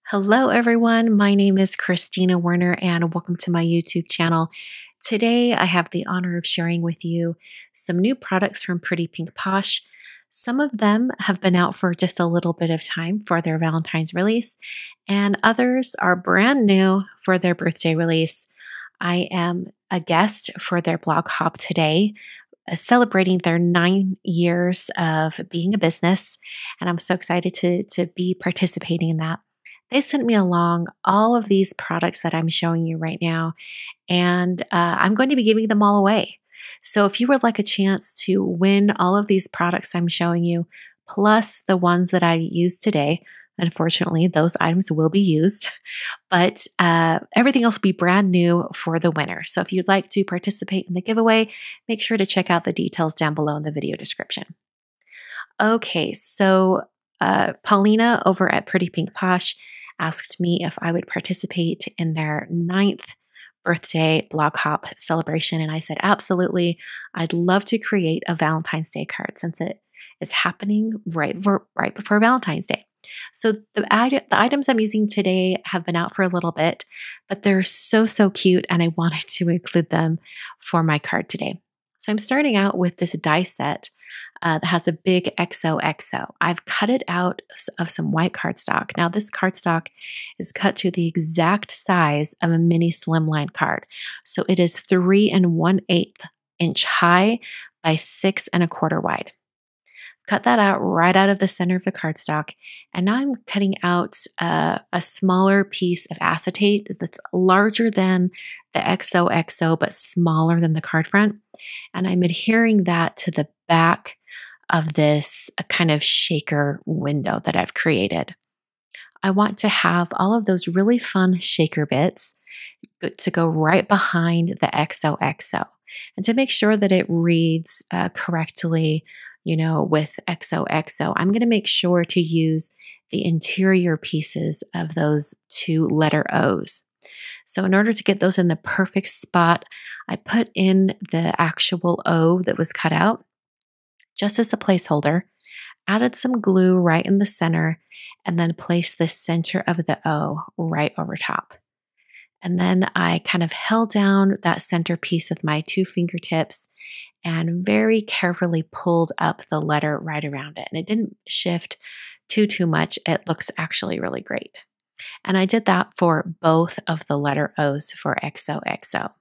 Hello, everyone. My name is Christina Werner, and welcome to my YouTube channel. Today, I have the honor of sharing with you some new products from Pretty Pink Posh. Some of them have been out for just a little bit of time for their Valentine's release, and others are brand new for their birthday release. I am a guest for their blog hop today, celebrating their 9 years of being a business, and I'm so excited to be participating in that. They sent me along all of these products that I'm showing you right now, and I'm going to be giving them all away. So if you would like a chance to win all of these products I'm showing you, plus the ones that I used today, unfortunately, those items will be used, but everything else will be brand new for the winner. So if you'd like to participate in the giveaway, make sure to check out the details down below in the video description. Okay, so Paulina over at Pretty Pink Posh asked me if I would participate in their 9th birthday blog hop celebration, and I said absolutely. I'd love to create a Valentine's Day card since it is happening right before Valentine's Day. So the items I'm using today have been out for a little bit, but they're so cute, and I wanted to include them for my card today. So I'm starting out with this die set that has a big XOXO. I've cut it out of some white cardstock. Now, this cardstock is cut to the exact size of a mini slimline card. So it is 3 1/8 inch high by 6 1/4 wide. Cut that out right out of the center of the cardstock. And now I'm cutting out a smaller piece of acetate that's larger than the XOXO, but smaller than the card front. And I'm adhering that to the back of this kind of shaker window that I've created. I want to have all of those really fun shaker bits to go right behind the XOXO and to make sure that it reads correctly, with XOXO. I'm going to make sure to use the interior pieces of those 2 letter O's. So in order to get those in the perfect spot, I put in the actual O that was cut out just as a placeholder, added some glue right in the center, and then placed the center of the O right over top. And then I kind of held down that center piece with my 2 fingertips and very carefully pulled up the letter right around it. And it didn't shift too much. It looks actually really great. And I did that for both of the letter O's for XOXO.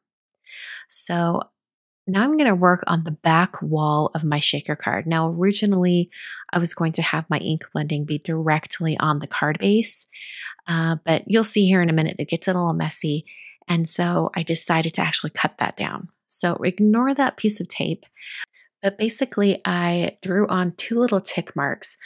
So now I'm going to work on the back wall of my shaker card. Now, originally, I was going to have my ink blending be directly on the card base, but you'll see here in a minute it gets a little messy, and so I decided to actually cut that down. So ignore that piece of tape, but basically I drew on 2 little tick marks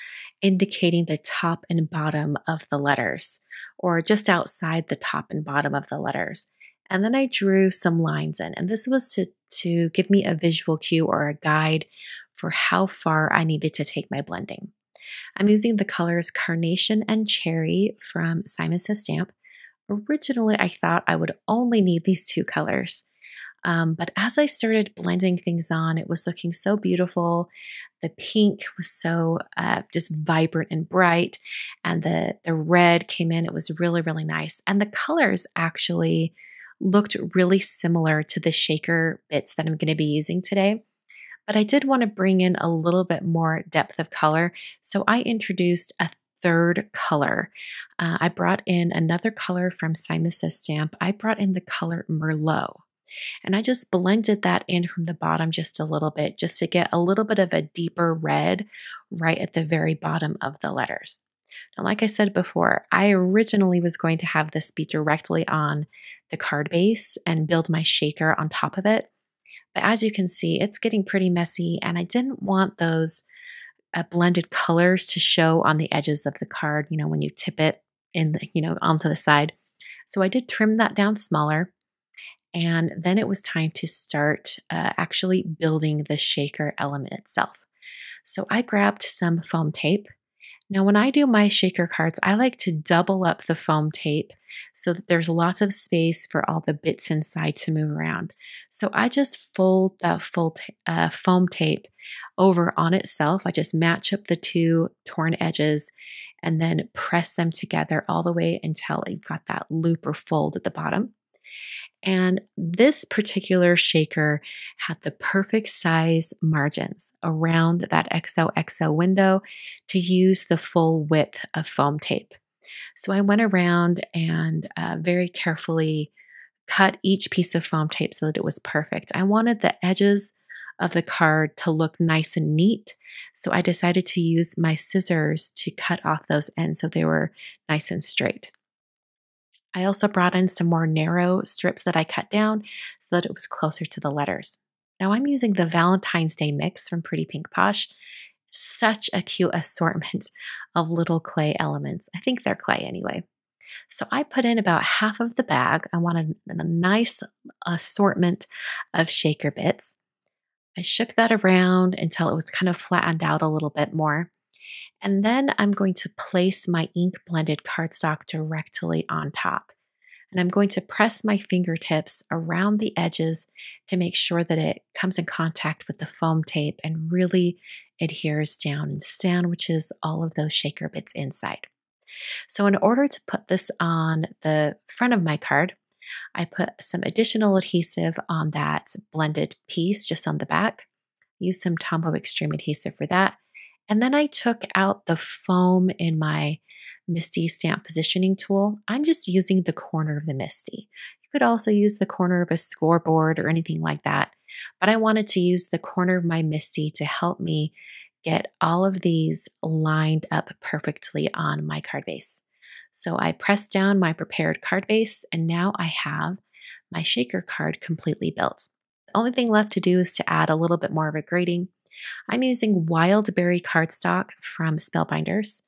indicating the top and bottom of the letters, or just outside the top and bottom of the letters. And then I drew some lines in, and this was to give me a visual cue or a guide for how far I needed to take my blending. I'm using the colors Carnation and Cherry from Simon Says Stamp. Originally, I thought I would only need these 2 colors, but as I started blending things on, it was looking so beautiful. The pink was so just vibrant and bright, and the red came in. It was really nice, and the colors actually looked really similar to the shaker bits that I'm going to be using today. But I did want to bring in a little bit more depth of color, so I introduced a 3rd color. I brought in another color from Simon Says Stamp. I brought in the color Merlot, and I just blended that in from the bottom just a little bit, just to get a little bit of a deeper red right at the very bottom of the letters. Now, like I said before, I originally was going to have this be directly on the card base and build my shaker on top of it. But as you can see, it's getting pretty messy, and I didn't want those blended colors to show on the edges of the card, when you tip it in, onto the side. So I did trim that down smaller, and then it was time to start actually building the shaker element itself. So I grabbed some foam tape. Now, when I do my shaker cards, I like to double up the foam tape so that there's lots of space for all the bits inside to move around. So I just fold that foam tape over on itself. I just match up the 2 torn edges and then press them together all the way until it got that loop or fold at the bottom. And this particular shaker had the perfect size margins around that XOXO window to use the full width of foam tape. So I went around and very carefully cut each piece of foam tape so that it was perfect. I wanted the edges of the card to look nice and neat. So I decided to use my scissors to cut off those ends so they were nice and straight. I also brought in some more narrow strips that I cut down so that it was closer to the letters. Now I'm using the Valentine's Day mix from Pretty Pink Posh. Such a cute assortment of little clay elements. I think they're clay anyway. So I put in about half of the bag. I wanted a nice assortment of shaker bits. I shook that around until it was kind of flattened out a little bit more. And then I'm going to place my ink blended cardstock directly on top. And I'm going to press my fingertips around the edges to make sure that it comes in contact with the foam tape and really adheres down and sandwiches all of those shaker bits inside. So in order to put this on the front of my card, I put some additional adhesive on that blended piece just on the back. Use some Tombow Extreme adhesive for that. And then I took out the foam in my MISTI stamp positioning tool. I'm just using the corner of the MISTI. You could also use the corner of a scoreboard or anything like that. But I wanted to use the corner of my MISTI to help me get all of these lined up perfectly on my card base. So I pressed down my prepared card base, and now I have my shaker card completely built. The only thing left to do is to add a little bit more of a grading. I'm using Wild Berry cardstock from Spellbinders,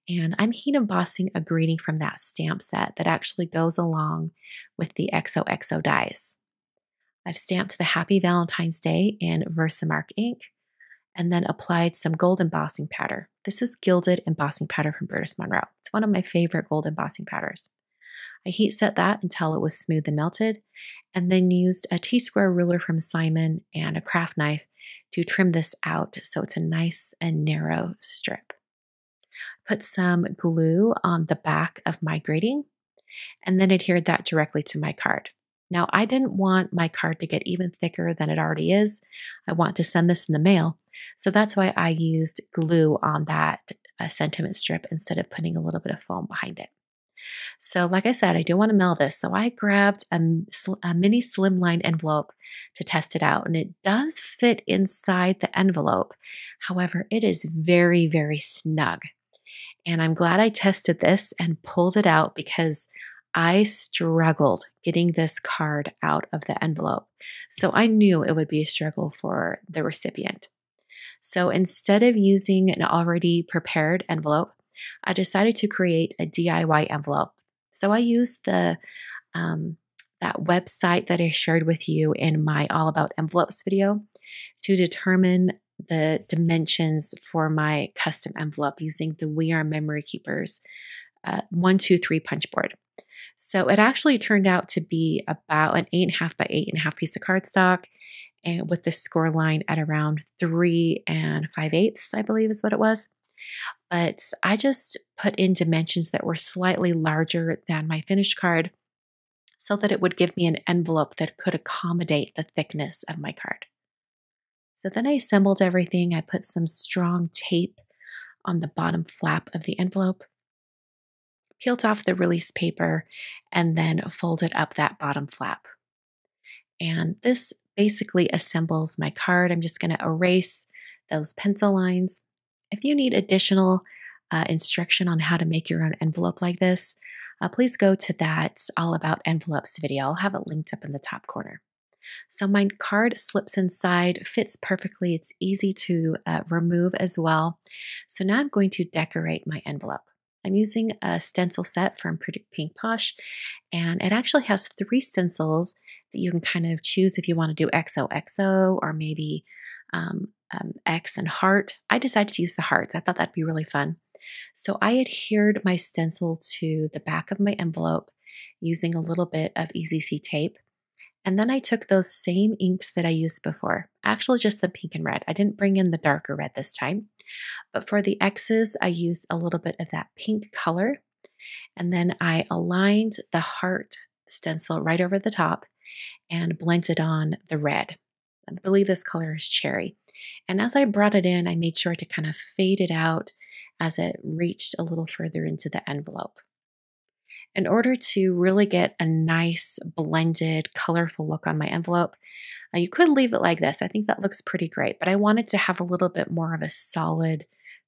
and I'm heat embossing a grading from that stamp set that actually goes along with the XOXO dies. I've stamped the Happy Valentine's Day in Versamark ink and then applied some gold embossing powder. This is gilded embossing powder from Burtis Monroe. It's one of my favorite gold embossing powders. I heat set that until it was smooth and melted, and then used a T-square ruler from Simon and a craft knife to trim this out so it's a nice and narrow strip. Put some glue on the back of my grading and then adhered that directly to my card. Now, I didn't want my card to get even thicker than it already is. I want to send this in the mail, so that's why I used glue on that sentiment strip instead of putting a little bit of foam behind it. So like I said, I do want to mail this, so I grabbed a mini slimline envelope to test it out, and it does fit inside the envelope. However, it is very, very snug. And I'm glad I tested this and pulled it out because I struggled getting this card out of the envelope. So I knew it would be a struggle for the recipient. So instead of using an already prepared envelope, I decided to create a DIY envelope. So I used that website that I shared with you in my All About Envelopes video to determine the dimensions for my custom envelope using the We Are Memory Keepers 123 punch board. So it actually turned out to be about an 8.5 by 8.5 piece of cardstock, and with the score line at around 3 5/8, I believe is what it was. But I just put in dimensions that were slightly larger than my finished card so that it would give me an envelope that could accommodate the thickness of my card. So then I assembled everything. I put some strong tape on the bottom flap of the envelope, peeled off the release paper, and then folded up that bottom flap. And this basically assembles my card. I'm just going to erase those pencil lines. If you need additional instruction on how to make your own envelope like this, please go to that All About Envelopes video. I'll have it linked up in the top corner. So my card slips inside, fits perfectly. It's easy to remove as well. So now I'm going to decorate my envelope. I'm using a stencil set from Pretty Pink Posh, and it actually has 3 stencils that you can kind of choose if you want to do XOXO or maybe X and heart. I decided to use the hearts. I thought that'd be really fun. So I adhered my stencil to the back of my envelope using a little bit of EZC tape. And then I took those same inks that I used before, actually just the pink and red. I didn't bring in the darker red this time. But for the X's, I used a little bit of that pink color. And then I aligned the heart stencil right over the top and blended on the red. I believe this color is cherry. And as I brought it in, I made sure to kind of fade it out as it reached a little further into the envelope. In order to really get a nice blended, colorful look on my envelope, you could leave it like this. I think that looks pretty great, but I wanted to have a little bit more of a solid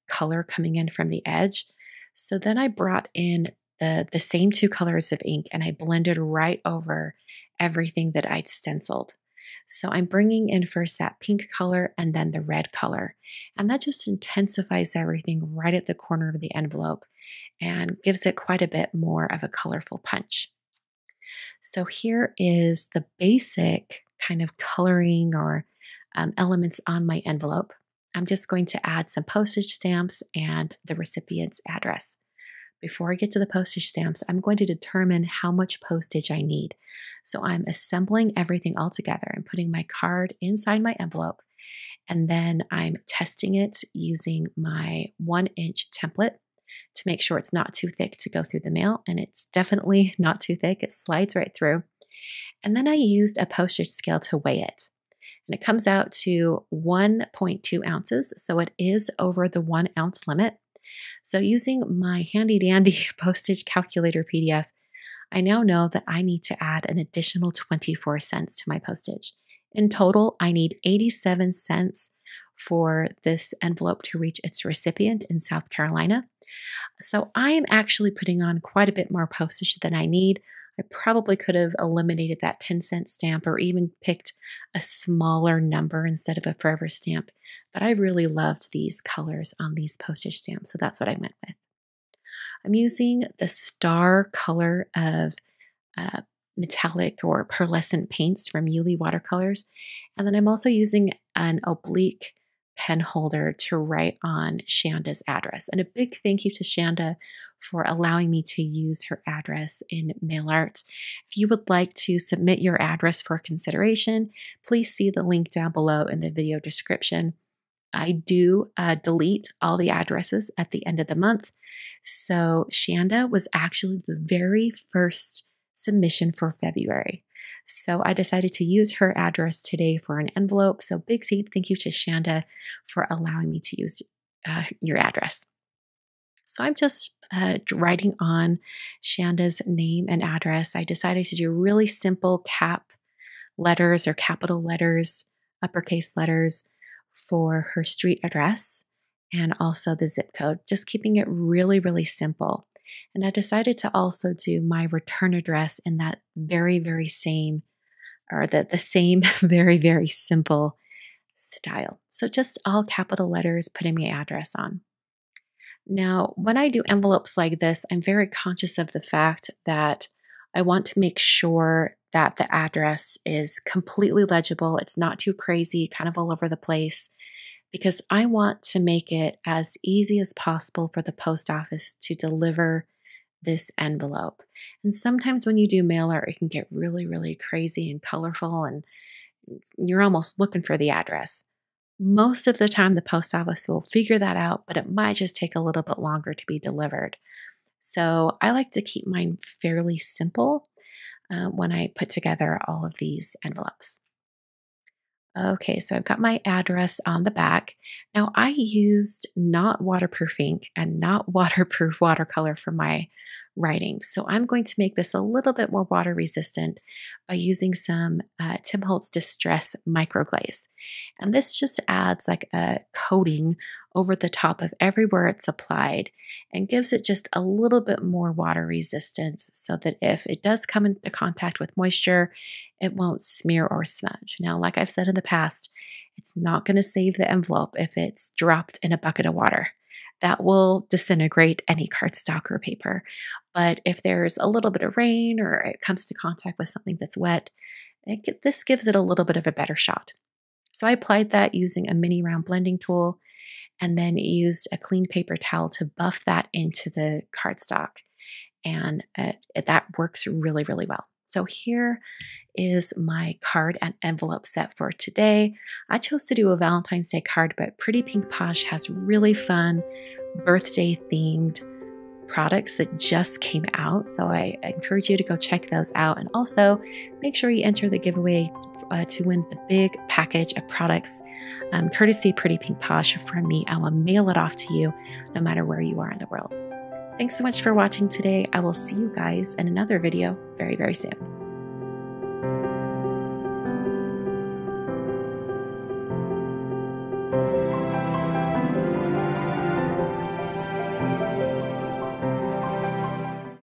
color coming in from the edge. So then I brought in the same two colors of ink and I blended right over everything that I'd stenciled. So I'm bringing in first that pink color and then the red color. And that just intensifies everything right at the corner of the envelope and gives it quite a bit more of a colorful punch. So here is the basic kind of coloring or elements on my envelope. I'm just going to add some postage stamps and the recipient's address. Before I get to the postage stamps, I'm going to determine how much postage I need. So I'm assembling everything all together. I'm putting my card inside my envelope, and then I'm testing it using my 1-inch template to make sure it's not too thick to go through the mail. And it's definitely not too thick. It slides right through. And then I used a postage scale to weigh it. And it comes out to 1.2 ounces. So it is over the 1 ounce limit. So using my handy dandy postage calculator PDF, I now know that I need to add an additional 24 cents to my postage. In total, I need 87 cents for this envelope to reach its recipient in South Carolina. So I am actually putting on quite a bit more postage than I need. I probably could have eliminated that 10-cent stamp or even picked a smaller number instead of a forever stamp, but I really loved these colors on these postage stamps, so that's what I went with. I'm using the star color of metallic or pearlescent paints from Yuli Watercolors, and then I'm also using an oblique pen holder to write on Shanda's address. And a big thank you to Shanda for allowing me to use her address in MailArt. If you would like to submit your address for consideration, please see the link down below in the video description. I do delete all the addresses at the end of the month. So Shanda was actually the very first submission for February. So I decided to use her address today for an envelope. So big thank you to Shanda for allowing me to use your address. So I'm just writing on Shanda's name and address. I decided to do really simple cap letters or capital letters, uppercase letters for her street address and also the zip code, just keeping it really, really simple. And I decided to also do my return address in that very, very same, or the same very, very simple style. So just all capital letters, putting my address on. Now, when I do envelopes like this, I'm very conscious of the fact that I want to make sure that the address is completely legible. It's not too crazy, kind of all over the place, because I want to make it as easy as possible for the post office to deliver this envelope. And sometimes when you do mailer, it can get really, really crazy and colorful, and you're almost looking for the address. Most of the time, the post office will figure that out, but it might just take a little bit longer to be delivered. So I like to keep mine fairly simple when I put together all of these envelopes. Okay, so I've got my address on the back. Now I used not waterproof ink and not waterproof watercolor for my writing. So I'm going to make this a little bit more water resistant by using some Tim Holtz Distress Microglaze. And this just adds like a coating over the top of everywhere it's applied and gives it just a little bit more water resistance so that if it does come into contact with moisture, it won't smear or smudge. Now, like I've said in the past, it's not going to save the envelope if it's dropped in a bucket of water. That will disintegrate any cardstock or paper. But if there's a little bit of rain or it comes to contact with something that's wet, this gives it a little bit of a better shot. So I applied that using a mini round blending tool and then used a clean paper towel to buff that into the cardstock. And that works really, really well. So here is my card and envelope set for today. I chose to do a Valentine's Day card, but Pretty Pink Posh has really fun birthday themed products that just came out. So I encourage you to go check those out. And also make sure you enter the giveaway to win the big package of products courtesy Pretty Pink Posh from me. I will mail it off to you no matter where you are in the world. Thanks so much for watching today. I will see you guys in another video very, very soon.